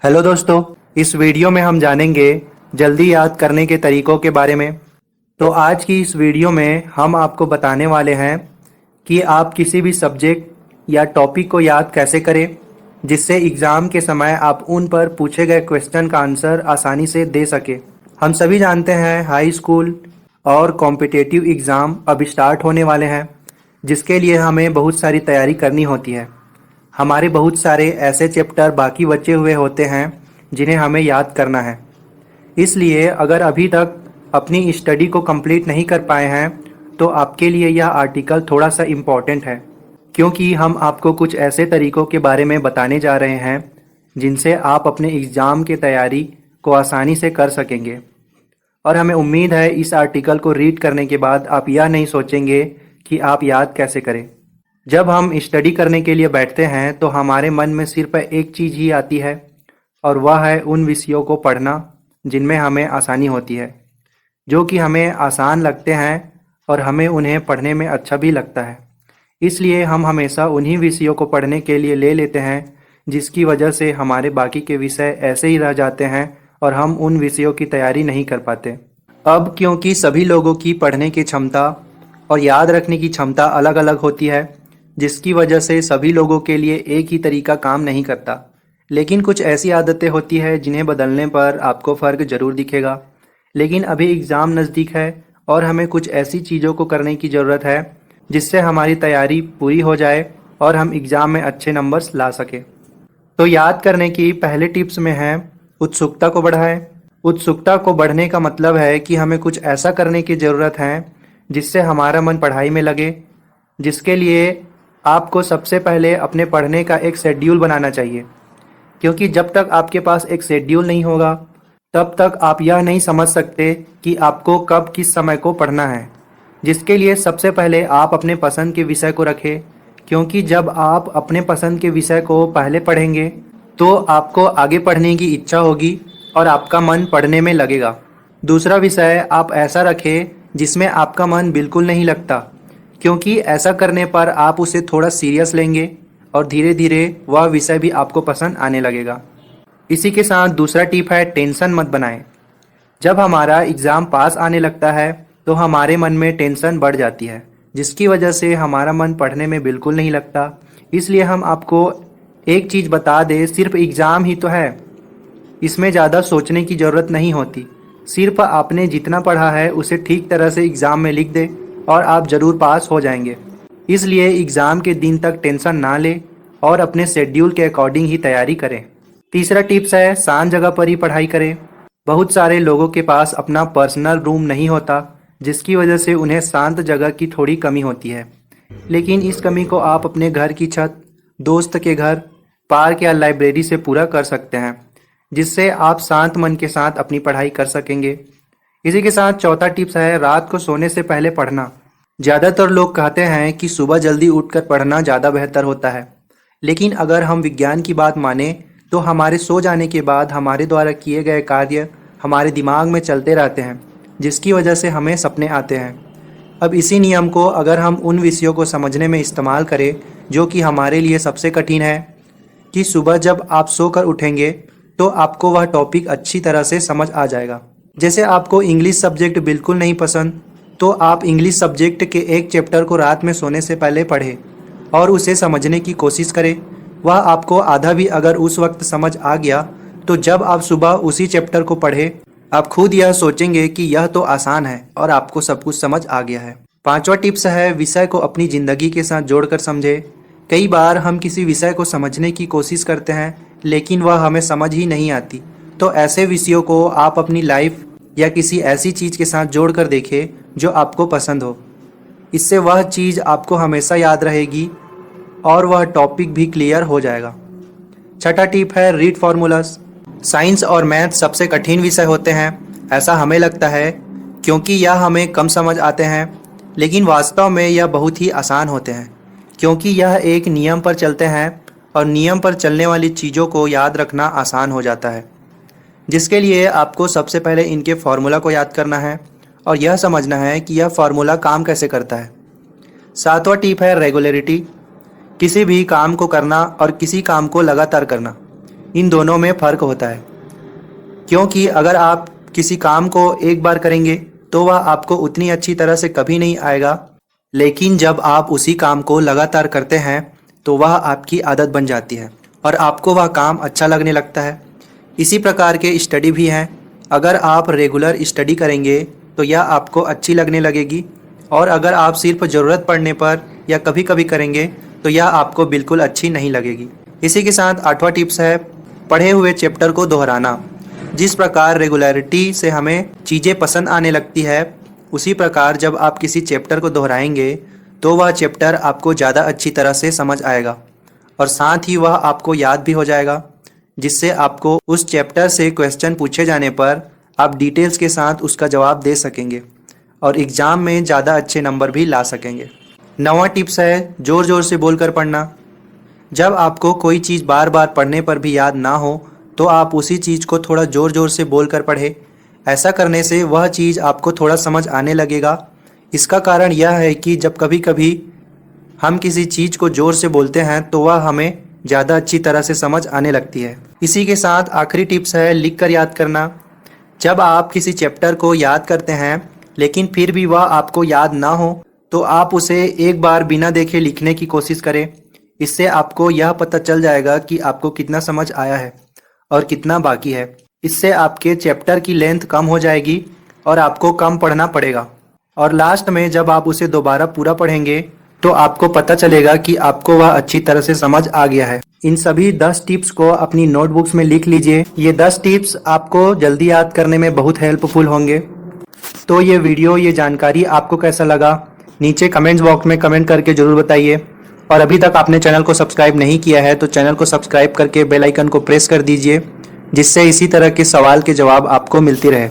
Hello दोस्तों, इस video में हम जानेंगे जल्दी याद करने के तरीकों के बारे में। तो आज की इस वीडियो में हम आपको बताने वाले हैं कि आप किसी भी सब्जेक्ट या टॉपिक को याद कैसे करें, जिससे एग्ज़ाम के समय आप उन पर पूछे गए क्वेश्चन का आंसर आसानी से दे सके। हम सभी जानते हैं हाई स्कूल और कॉम्पिटिटिव एग्ज़ाम अब स्टार्ट होने वाले हैं, जिसके लिए हमें बहुत सारी तैयारी करनी होती है। हमारे बहुत सारे ऐसे चैप्टर बाकी बचे हुए होते हैं जिन्हें हमें याद करना है। इसलिए अगर अभी तक अपनी स्टडी को कंप्लीट नहीं कर पाए हैं तो आपके लिए यह आर्टिकल थोड़ा सा इम्पॉर्टेंट है, क्योंकि हम आपको कुछ ऐसे तरीकों के बारे में बताने जा रहे हैं जिनसे आप अपने एग्ज़ाम की तैयारी को आसानी से कर सकेंगे। और हमें उम्मीद है इस आर्टिकल को रीड करने के बाद आप यह नहीं सोचेंगे कि आप याद कैसे करें। जब हम स्टडी करने के लिए बैठते हैं तो हमारे मन में सिर्फ एक चीज़ ही आती है, और वह है उन विषयों को पढ़ना जिनमें हमें आसानी होती है, जो कि हमें आसान लगते हैं और हमें उन्हें पढ़ने में अच्छा भी लगता है। इसलिए हम हमेशा उन्हीं विषयों को पढ़ने के लिए ले लेते हैं जिसकी वजह से हमारे बाकी के विषय ऐसे ही रह जाते हैं और हम उन विषयों की तैयारी नहीं कर पाते। अब क्योंकि सभी लोगों की पढ़ने की क्षमता और याद रखने की क्षमता अलग अलग होती है, जिसकी वजह से सभी लोगों के लिए एक ही तरीका काम नहीं करता। लेकिन कुछ ऐसी आदतें होती है जिन्हें बदलने पर आपको फ़र्क ज़रूर दिखेगा। लेकिन अभी एग्ज़ाम नज़दीक है और हमें कुछ ऐसी चीज़ों को करने की ज़रूरत है जिससे हमारी तैयारी पूरी हो जाए और हम एग्ज़ाम में अच्छे नंबर्स ला सकें। तो याद करने की पहले टिप्स में है उत्सुकता को बढ़ाएं। उत्सुकता को बढ़ने का मतलब है कि हमें कुछ ऐसा करने की ज़रूरत है जिससे हमारा मन पढ़ाई में लगे। जिसके लिए आपको सबसे पहले अपने पढ़ने का एक शेड्यूल बनाना चाहिए, क्योंकि जब तक आपके पास एक शेड्यूल नहीं होगा तब तक आप यह नहीं समझ सकते कि आपको कब किस समय को पढ़ना है। जिसके लिए सबसे पहले आप अपने पसंद के विषय को रखें, क्योंकि जब आप अपने पसंद के विषय को पहले पढ़ेंगे तो आपको आगे पढ़ने की इच्छा होगी और आपका मन पढ़ने में लगेगा। दूसरा विषय आप ऐसा रखें जिसमें आपका मन बिल्कुल नहीं लगता, क्योंकि ऐसा करने पर आप उसे थोड़ा सीरियस लेंगे और धीरे धीरे वह विषय भी आपको पसंद आने लगेगा। इसी के साथ दूसरा टिप है टेंशन मत बनाएं। जब हमारा एग्ज़ाम पास आने लगता है तो हमारे मन में टेंशन बढ़ जाती है, जिसकी वजह से हमारा मन पढ़ने में बिल्कुल नहीं लगता। इसलिए हम आपको एक चीज़ बता दें, सिर्फ एग्ज़ाम ही तो है, इसमें ज़्यादा सोचने की ज़रूरत नहीं होती। सिर्फ आपने जितना पढ़ा है उसे ठीक तरह से एग्ज़ाम में लिख दें और आप ज़रूर पास हो जाएंगे। इसलिए एग्ज़ाम के दिन तक टेंशन ना लें और अपने शेड्यूल के अकॉर्डिंग ही तैयारी करें। तीसरा टिप्स है शांत जगह पर ही पढ़ाई करें। बहुत सारे लोगों के पास अपना पर्सनल रूम नहीं होता, जिसकी वजह से उन्हें शांत जगह की थोड़ी कमी होती है। लेकिन इस कमी को आप अपने घर की छत, दोस्त के घर, पार्क या लाइब्रेरी से पूरा कर सकते हैं, जिससे आप शांत मन के साथ अपनी पढ़ाई कर सकेंगे। इसी के साथ चौथा टिप्स है रात को सोने से पहले पढ़ना। ज़्यादातर लोग कहते हैं कि सुबह जल्दी उठकर पढ़ना ज़्यादा बेहतर होता है, लेकिन अगर हम विज्ञान की बात माने तो हमारे सो जाने के बाद हमारे द्वारा किए गए कार्य हमारे दिमाग में चलते रहते हैं, जिसकी वजह से हमें सपने आते हैं। अब इसी नियम को अगर हम उन विषयों को समझने में इस्तेमाल करें जो कि हमारे लिए सबसे कठिन है, कि सुबह जब आप सोकर उठेंगे तो आपको वह टॉपिक अच्छी तरह से समझ आ जाएगा। जैसे आपको इंग्लिश सब्जेक्ट बिल्कुल नहीं पसंद, तो आप इंग्लिश सब्जेक्ट के एक चैप्टर को रात में सोने से पहले पढ़ें और उसे समझने की कोशिश करें। वह आपको आधा भी अगर उस वक्त समझ आ गया तो जब आप सुबह उसी चैप्टर को पढ़ें, आप खुद यह सोचेंगे कि यह तो आसान है और आपको सब कुछ समझ आ गया है। पांचवा टिप्स है विषय को अपनी ज़िंदगी के साथ जोड़कर समझें। कई बार हम किसी विषय को समझने की कोशिश करते हैं लेकिन वह हमें समझ ही नहीं आती, तो ऐसे विषयों को आप अपनी लाइफ या किसी ऐसी चीज़ के साथ जोड़कर देखें जो आपको पसंद हो। इससे वह चीज़ आपको हमेशा याद रहेगी और वह टॉपिक भी क्लियर हो जाएगा। छठा टिप है रीड फार्मूलास। साइंस और मैथ सबसे कठिन विषय होते हैं, ऐसा हमें लगता है, क्योंकि यह हमें कम समझ आते हैं, लेकिन वास्तव में यह बहुत ही आसान होते हैं, क्योंकि यह एक नियम पर चलते हैं और नियम पर चलने वाली चीज़ों को याद रखना आसान हो जाता है। जिसके लिए आपको सबसे पहले इनके फार्मूला को याद करना है और यह समझना है कि यह फार्मूला काम कैसे करता है। सातवां टिप है रेगुलरिटी। किसी भी काम को करना और किसी काम को लगातार करना। इन दोनों में फ़र्क होता है, क्योंकि अगर आप किसी काम को एक बार करेंगे तो वह आपको उतनी अच्छी तरह से कभी नहीं आएगा, लेकिन जब आप उसी काम को लगातार करते हैं तो वह आपकी आदत बन जाती है और आपको वह काम अच्छा लगने लगता है। इसी प्रकार के स्टडी भी हैं। अगर आप रेगुलर स्टडी करेंगे तो यह आपको अच्छी लगने लगेगी, और अगर आप सिर्फ ज़रूरत पड़ने पर या कभी कभी करेंगे तो यह आपको बिल्कुल अच्छी नहीं लगेगी। इसी के साथ 8वां टिप्स है पढ़े हुए चैप्टर को दोहराना। जिस प्रकार रेगुलरिटी से हमें चीज़ें पसंद आने लगती है, उसी प्रकार जब आप किसी चैप्टर को दोहराएंगे तो वह चैप्टर आपको ज़्यादा अच्छी तरह से समझ आएगा और साथ ही वह आपको याद भी हो जाएगा, जिससे आपको उस चैप्टर से क्वेश्चन पूछे जाने पर आप डिटेल्स के साथ उसका जवाब दे सकेंगे और एग्ज़ाम में ज़्यादा अच्छे नंबर भी ला सकेंगे। 9वां टिप्स है ज़ोर ज़ोर से बोलकर पढ़ना। जब आपको कोई चीज़ बार बार पढ़ने पर भी याद ना हो तो आप उसी चीज़ को थोड़ा ज़ोर ज़ोर से बोलकर पढ़ें। ऐसा करने से वह चीज़ आपको थोड़ा समझ आने लगेगा। इसका कारण यह है कि जब कभी कभी हम किसी चीज़ को ज़ोर से बोलते हैं तो वह हमें ज़्यादा अच्छी तरह से समझ आने लगती है। इसी के साथ आखिरी टिप्स है लिख कर याद करना। जब आप किसी चैप्टर को याद करते हैं लेकिन फिर भी वह आपको याद ना हो तो आप उसे एक बार बिना देखे लिखने की कोशिश करें। इससे आपको यह पता चल जाएगा कि आपको कितना समझ आया है और कितना बाकी है। इससे आपके चैप्टर की लेंथ कम हो जाएगी और आपको कम पढ़ना पड़ेगा। और लास्ट में जब आप उसे दोबारा पूरा पढ़ेंगे तो आपको पता चलेगा कि आपको वह अच्छी तरह से समझ आ गया है। इन सभी 10 टिप्स को अपनी नोटबुक्स में लिख लीजिए। ये 10 टिप्स आपको जल्दी याद करने में बहुत हेल्पफुल होंगे। तो ये वीडियो, ये जानकारी आपको कैसा लगा, नीचे कमेंट्स बॉक्स में कमेंट करके ज़रूर बताइए। और अभी तक आपने चैनल को सब्सक्राइब नहीं किया है तो चैनल को सब्सक्राइब करके बेल आइकन को प्रेस कर दीजिए, जिससे इसी तरह के सवाल के जवाब आपको मिलती रहे।